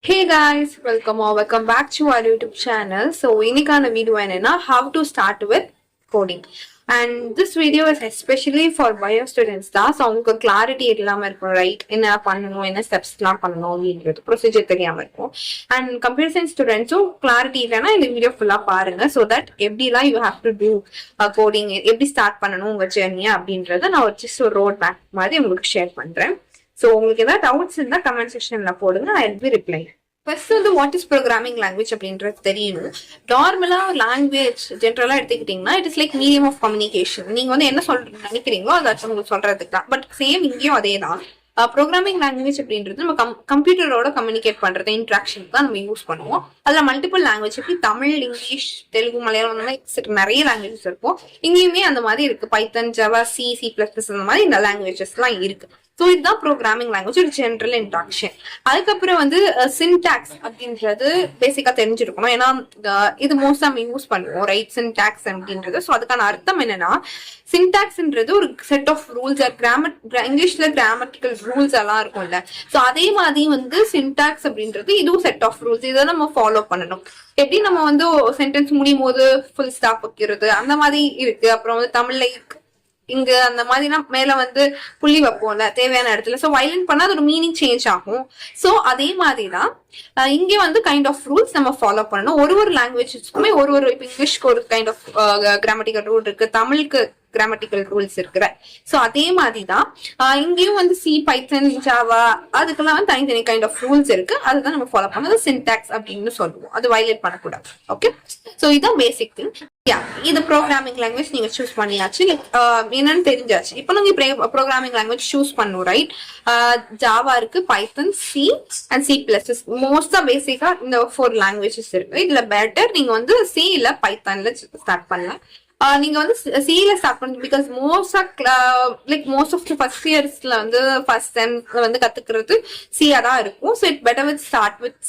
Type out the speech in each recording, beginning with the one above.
Hey guys, welcome back to our YouTube channel. So இன்னைக்கான video என்னன்னா how to start with coding. And this video is especially for bio students தான். So உங்களுக்கு clarity இல்லாம இருக்கும், right? என்ன பண்ணணும், என்ன ஸ்டெப்ஸ்லாம் பண்ணணும் அப்படின்றது ப்ரொசீஜர் தெரியாம இருக்கும். அண்ட் கம்ப்யூட்டர் சயின்ஸ் ஸ்டூடெண்ட்ஸும் கிளாரிட்டி இல்லைன்னா இந்த வீடியோ ஃபுல்லா பாருங்க. ஸோ தட் எப்படிலாம் you have to do coding, எப்படி ஸ்டார்ட் பண்ணணும் உங்க ஜெர்னியா அப்படின்றத நான் ஜஸ்ட் ஒரு ரோட் மேப் மாதிரி உங்களுக்கு ஷேர் பண்றேன். ஸோ உங்களுக்கு ஏதாவது டவுட்ஸ் இருந்தால் கமெண்ட் செக்ஷன்ல போடுங்க, I will be reply. First வந்து வாட் இஸ் ப்ரோக்ராமிங் லாங்குவேஜ் அப்படின்றது தெரியணும். நார்மலா லாங்குவேஜ் ஜென்ரலா எடுத்துக்கிட்டீங்கன்னா it is like medium of communication. நீங்க வந்து என்ன நினைக்கிறீங்களோ அதை உங்களுக்கு சொல்றதுக்கு தான். பட் சேம் இங்கேயும் அதே தான். ப்ரோக்ராமிங் லாங்குவேஜ் அப்படின்றது நம்ம கம்ப்யூட்டரோட கம்யூனிகேட் பண்றது, இன்ட்ராக்ஷன் தான் நம்ம யூஸ் பண்ணுவோம். அதுல மல்டிபிள் லாங்குவேஜ் எப்படி தமிழ், இங்கிலீஷ், தெலுங்கு, மலையாளம் அந்த மாதிரி நிறைய லாங்குவேஜஸ் இருக்கும். இங்கேயுமே அந்த மாதிரி இருக்கு. பைத்தன், ஜவா, C++ அந்த மாதிரி இந்த லாங்குவேஜஸ் எல்லாம் இருக்கு. ஸோ இதுதான் ப்ரோக்ராமிங் லாங்குவேஜ், ஒரு ஜென்ரல் இன்ட்ராக்ஷன். அதுக்கப்புறம் வந்து சின்டாக்ஸ் அப்படின்றது பேசிக்கா தெரிஞ்சிருக்கணும். ஏன்னா இது மோஸ்ட் நம்ம யூஸ் பண்ணுவோம், ரைட்? சின்டாக்ஸ் அப்படின்றது. ஸோ அதுக்கான அர்த்தம் என்னன்னா, சின்டாக்ஸ்ன்றது ஒரு செட் ஆஃப் ரூல்ஸ், இங்கிலீஷ்ல கிராமட்டிக்கல் ரூல்ஸ் எல்லாம் இருக்கும்ல. ஸோ அதே மாதிரி வந்து சின்டாக்ஸ் அப்படின்றது இதுவும் செட் ஆஃப் ரூல்ஸ். இதை நம்ம ஃபாலோ பண்ணணும். எப்படி நம்ம வந்து சென்டென்ஸ் முடியும் போது ஃபுல் ஸ்டாப் வைக்கிறது அந்த மாதிரி இருக்கு. அப்புறம் வந்து தமிழ்ல இங்க அந்த மாதிரினா மேல வந்து புள்ளி வைப்போம்ல தேவையான இடத்துல. ஸோ வயலண்ட் பண்ணா அது ஒரு மீனிங் சேஞ்ச் ஆகும். ஸோ அதே மாதிரிதான் இங்கே வந்து கைண்ட் ஆஃப் ரூல்ஸ் நம்ம ஃபாலோ பண்ணணும். ஒரு லாங்குவேஜஸ்க்குமே ஒரு இப்போ இங்கிலீஷ்க்கு ஒரு கைண்ட் ஆஃப் கிராமட்டிக்கல் ரூல் இருக்கு, தமிழுக்கு கிராமட்டிக்கல் ரூல்ஸ் இருக்கிற. சோ அதே மாதிரிதான் இங்கேயும் வந்து C, பைத்தன், ஜாவா அதுக்கெல்லாம் வந்து தனித்தனி கைண்ட் ஆஃப் ரூல்ஸ் இருக்கு. அதுதான் நம்ம ஃபாலோ பண்ணது சின்டாக்ஸ் அப்படின்னு சொல்லுவோம். அது வயலேட் பண்ணக்கூடாது. ஓகே, சோ இதுதான் பேசிக் திங். இது ப்ரோக்ராமிங் லாங்குவேஜ் நீங்க சூஸ் பண்ணியாச்சு, என்னன்னு தெரிஞ்சாச்சு. இப்போ நீங்க ப்ரோக்ராமிங் லாங்குவேஜ் சூஸ் பண்ணும், ரைட்? ஜாவா இருக்கு, பைத்தன், C அண்ட் C++. மோஸ்டா பேசிக்கா இந்த 4 லாங்குவேஜஸ் இருக்கு. இதுல பெட்டர் நீங்க வந்து C இல்ல பைத்தான்ல ஸ்டார்ட் பண்ணலாம். நீங்க வந்து சில ஸ்டார்ட் பண்ணுங்க. பிகாஸ் மோஸ்ட் ஆஃப் ஃபர்ஸ்ட் இயர்ஸ்ல வந்து ஃபர்ஸ்ட் செம் வந்து கத்துக்கிறது சியா தான் இருக்கும். So it better with start with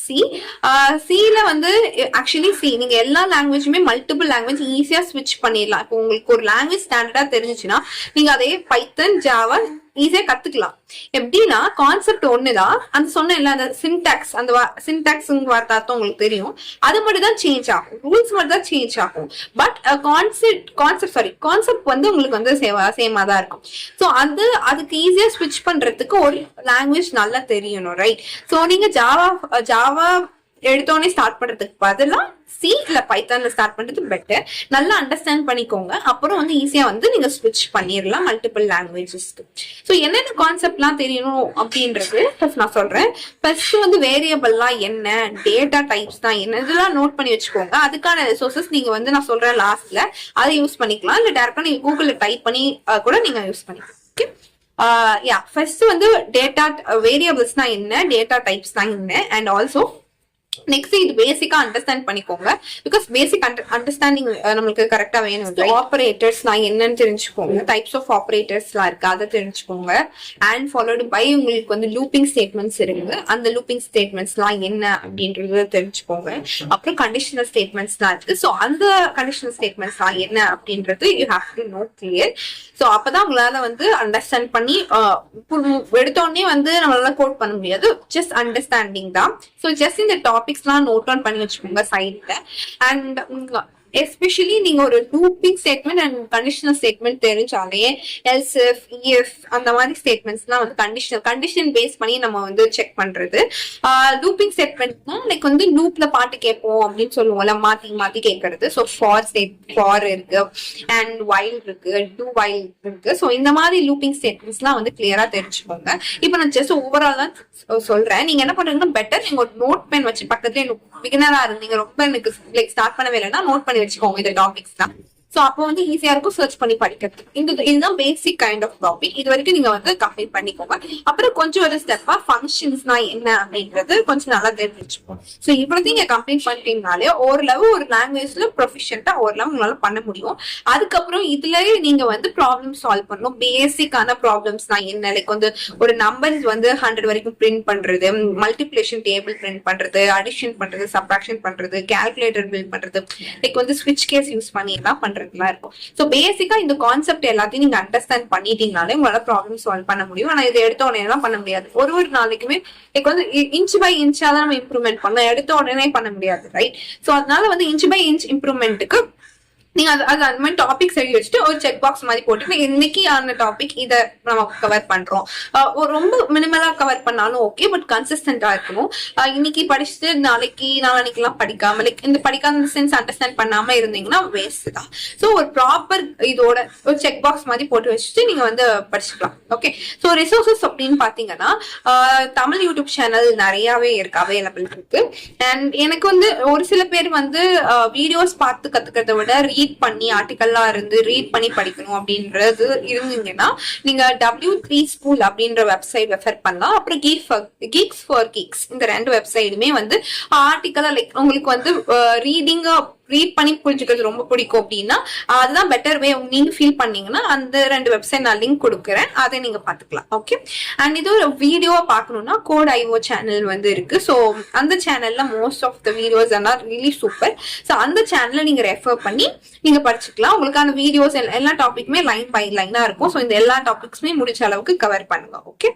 சில வந்து ஆக்சுவலி நீங்க எல்லா லாங்குவேஜுமே மல்டிபிள் லாங்குவேஜ் ஈஸியா ஸ்விட்ச் பண்ணிடலாம். இப்போ உங்களுக்கு ஒரு லாங்குவேஜ் ஸ்டாண்டர்டா தெரிஞ்சுச்சுன்னா நீங்க அதே பைத்தன், ஜாவா ஈஸியா கத்துக்கலாம். எப்படின்னா கான்செப்ட் ஒண்ணுதான். அந்த சொன்ன அந்த சின்டாக்ஸ், அந்த சின்டாக்ஸ் வார்த்தை உங்களுக்கு தெரியும். அது மட்டும் தான் சேஞ்ச் ஆகும், ரூல்ஸ் மட்டும் தான் சேஞ்ச் ஆகும். பட் கான்செப்ட் வந்து உங்களுக்கு வந்து சேமா தான் இருக்கும். ஸோ அதுக்கு ஈஸியா ஸ்விட்ச் பண்றதுக்கு ஒரு லாங்குவேஜ் நல்லா தெரியணும், ரைட்? ஸோ நீங்க ஜாவா எடுத்தோடனே ஸ்டார்ட் பண்றதுக்கு பதிலா C இல்ல பைத்தான்ல ஸ்டார்ட் பண்றது பெட்டர். நல்லா அண்டர்ஸ்டாண்ட் பண்ணிக்கோங்க. அப்புறம் வந்து ஈஸியா வந்து நீங்க ஸ்விட்ச் பண்ணிடலாம் மல்டிபிள் லாங்குவேஜஸ்க்கு. ஸோ என்னென்ன கான்செப்ட்லாம் தெரியணும் அப்படின்றது நான் சொல்றேன். ஃபர்ஸ்ட் வந்து வேரியபிள்லாம் என்ன, டேட்டா டைப்ஸ் தான் என்ன, இதெல்லாம் நோட் பண்ணி வச்சுக்கோங்க. அதுக்கான ரிசோர்சஸ் நீங்க வந்து நான் சொல்றேன் லாஸ்ட்ல அதை யூஸ் பண்ணிக்கலாம். இல்ல டேரக்டா நீங்க கூகுள்ல டைப் பண்ணி கூட நீங்க யூஸ் பண்ணிக்கலாம். ஓகே, ஃபர்ஸ்ட் வந்து டேட்டா வேரியபிள்ஸ்னா என்ன, டேட்டா டைப்ஸ்னா என்ன, அண்ட் ஆல்சோ நெக்ஸ்ட் இது பேசிக்கா அண்டர்ஸ்டாண்ட் பண்ணிக்கோங்க. பிகாஸ் பேசிக் அண்டர்ஸ்டாண்டிங் நம்மளுக்கு கரெக்டா வேணும். ஆபரேட்டர்ஸ்லாம் என்னன்னு தெரிஞ்சுக்கோங்க. டைப்ஸ் ஆஃப் ஆபரேட்டர்ஸ்லாம் இருக்கு, அதை தெரிஞ்சுக்கோங்க. அண்ட் ஃபாலோடு பை உங்களுக்கு வந்து லூப்பிங் ஸ்டேட்மெண்ட்ஸ் இருக்கு. அந்த லூப்பிங் ஸ்டேட்மெண்ட்ஸ்லாம் என்ன அப்படின்றத தெரிஞ்சுக்கோங்க. அப்புறம் கண்டிஷனல் ஸ்டேட்மெண்ட்ஸ்லாம் இருக்கு. ஸோ அந்த கண்டிஷனல் ஸ்டேட்மெண்ட்ஸ்லாம் என்ன அப்படின்றது you have to know clear. So அப்பதான் உங்களால வந்து அண்டர்ஸ்டாண்ட் பண்ணி எடுத்தோடனே வந்து நம்மளால கோட் பண்ண முடியாது. ஜஸ்ட் அண்டர்ஸ்டாண்டிங் தான். ஸோ ஜஸ்ட் இந்த டாபிக்ஸ்லாம் நோட் டவுன் பண்ணி வச்சுக்கோங்க சைட்ல. அண்ட் எஸ்பெஷலி நீங்க ஒரு looping statement and conditional statement தெரிஞ்சாலே எல்ஸ் இஃப் அந்த மாதிரி ஸ்டேட்மெண்ட்ஸ்லாம் வந்து கண்டிஷன் பேஸ் பண்ணி நம்ம வந்து செக் பண்றது. லூப்பிங் ஸ்டேட்மெண்ட்னா லைக் வந்து லூப்ல பாட்டு கேட்போம் அப்படின்னு சொல்லுவோம்ல, மாத்தி கேட்கறது. ஸோ ஃபார் இருக்கு, அண்ட் வைல் இருக்கு, டூ வைல் இருக்கு. ஸோ இந்த மாதிரி லூப்பிங் ஸ்டேட்மெண்ட்ஸ்லாம் வந்து கிளியரா தெரிஞ்சுக்கோங்க. இப்போ நான் ஜஸ்ட் ஓவரால் தான் சொல்றேன். நீங்க என்ன பண்றீங்கன்னா பெட்டர் நீங்க ஒரு நோட் பென் வச்சு பக்கத்துலேயே பிகினரா இருந்தீங்க, ரொம்ப எனக்கு லைக் ஸ்டார்ட் பண்ணவே இல்லைன்னா நோட் பண்ணி வச்சுக்கோங்க இந்த டாபிக்ஸ் தான். சோ அப்போ வந்து ஈஸியா இருக்கும் சர்ச் பண்ணி படிக்கிறதுக்கு. இதுதான் பேசிக் கைண்ட் ஆஃப் டாபிக். இது வரைக்கும் நீங்க வந்து கம்ப்ளீட் பண்ணிக்கோங்க. அப்புறம் கொஞ்சம் ஒரு ஸ்டெப்பா ஃபங்க்ஷன்ஸ்னா என்ன அப்படின்றது கொஞ்சம் நல்லா தெரிஞ்சுப்போம். சோ இவ்வளவு நீங்க கம்ப்ளீட் பண்ணிட்டீங்கனாலே ஓரளவு ஒரு லாங்குவேஜ்ல ப்ரொஃபிஷியன்ட்டா ஓரளவு உங்களால பண்ண முடியும். அதுக்கப்புறம் இதுலயே நீங்க வந்து ப்ராப்ளம் சால்வ் பண்ணணும். பேசிக்கான ப்ராப்ளம்ஸ்னா என்ன, லைக் வந்து ஒரு நம்பர்ஸ் வந்து 100 வரைக்கும் பிரிண்ட் பண்றது, மல்டிப்ளிகேஷன் டேபிள் பிரிண்ட் பண்றது, அடிஷன் பண்றது, சப்ராக்ஷன் பண்றது, கால்குலேட்டர் பில்ட் பண்றது, லைக் வந்து ஸ்விட்ச் கேஸ் யூஸ் பண்ணி எல்லாம் பண்றது பண்றதுலாம் இருக்கும். ஸோ பேசிக்கா இந்த கான்செப்ட் எல்லாத்தையும் நீங்க அண்டர்ஸ்டாண்ட் பண்ணிட்டீங்கனாலே உங்களால ப்ராப்ளம் சால்வ் பண்ண முடியும். ஆனா இதை எடுத்த உடனே எல்லாம் பண்ண முடியாது. ஒரு நாளைக்குமே லைக் வந்து இன்ச் பை இன்ச்சா தான் நம்ம இம்ப்ரூவ்மெண்ட் பண்ணலாம், எடுத்த உடனே பண்ண முடியாது, ரைட்? ஸோ அதனால வந்து இன்ச் பை இன்ச் இம்ப்ரூவ்மெண்ட்டுக்கு நீங்க அது அந்த மாதிரி டாபிக்ஸ் எழுதி வச்சுட்டு ஒரு செக் பாக்ஸ் மாதிரி போட்டு இன்னைக்கு ஆன டாபிக் இதை நம்ம கவர் பண்றோம். ரொம்ப மினிமலா கவர் பண்ணாலும் ஓகே, பட் கன்சிஸ்டன்டா இருக்கணும். இன்னைக்கு படிச்சுட்டு நாளைக்கு எல்லாம் படிக்காம லைக் இந்த படிக்காத சென்ஸ் அண்டர்ஸ்டாண்ட் பண்ணாம இருந்தீங்கன்னா வேஸ்ட் தான். ஸோ ஒரு ப்ராப்பர் இதோட ஒரு செக் பாக்ஸ் மாதிரி போட்டு வச்சுட்டு நீங்க வந்து படிச்சுக்கலாம். ஓகே, ஸோ ரிசோர்சஸ் அப்படின்னு பாத்தீங்கன்னா தமிழ் யூடியூப் சேனல் நிறையவே இருக்கு, அவைலபிள் இருக்கு. அண்ட் எனக்கு வந்து ஒரு சில பேர் வந்து வீடியோஸ் பார்த்து கத்துக்கிறத விட ரீட் பண்ணி ஆர்டிகல்லா இருந்து ரீட் பண்ணி படிக்கணும் அப்படின்றது இருந்தீங்கன்னா நீங்க W3 ஸ்கூல் அப்படின்ற வெப்சைட் ரெஃபர் பண்ணலாம். அப்புறம் கீக்ஸ் ஃபார் கீக்ஸ் இந்த 2 வெப்சைடுமே வந்து ஆர்டிகலா லைக் உங்களுக்கு வந்து ரீட் பண்ணி புரிஞ்சுக்கிறது ரொம்ப பிடிக்கும் அப்படின்னா அதுதான் பெட்டர் வே நீங்க ஃபீல் பண்ணீங்கன்னா அந்த 2 வெப்சைட் நான் லிங்க் கொடுக்குறேன், அதை நீங்க பாத்துக்கலாம். ஓகே, அண்ட் இது ஒரு வீடியோவா பாக்கணும்னா Code.io சேனல் வந்து இருக்கு. ஸோ அந்த சேனல்ல மோஸ்ட் ஆஃப் த வீடியோஸ் எல்லாம் ரியலி சூப்பர். ஸோ அந்த சேனலை நீங்க ரெஃபர் பண்ணி நீங்க படிச்சுக்கலாம். உங்களுக்கான வீடியோஸ் எல்லா டாபிக்குமே லைன் பை லைனா இருக்கும். ஸோ இந்த எல்லா டாபிக்ஸுமே முடிச்ச அளவுக்கு கவர் பண்ணுங்க. ஓகே.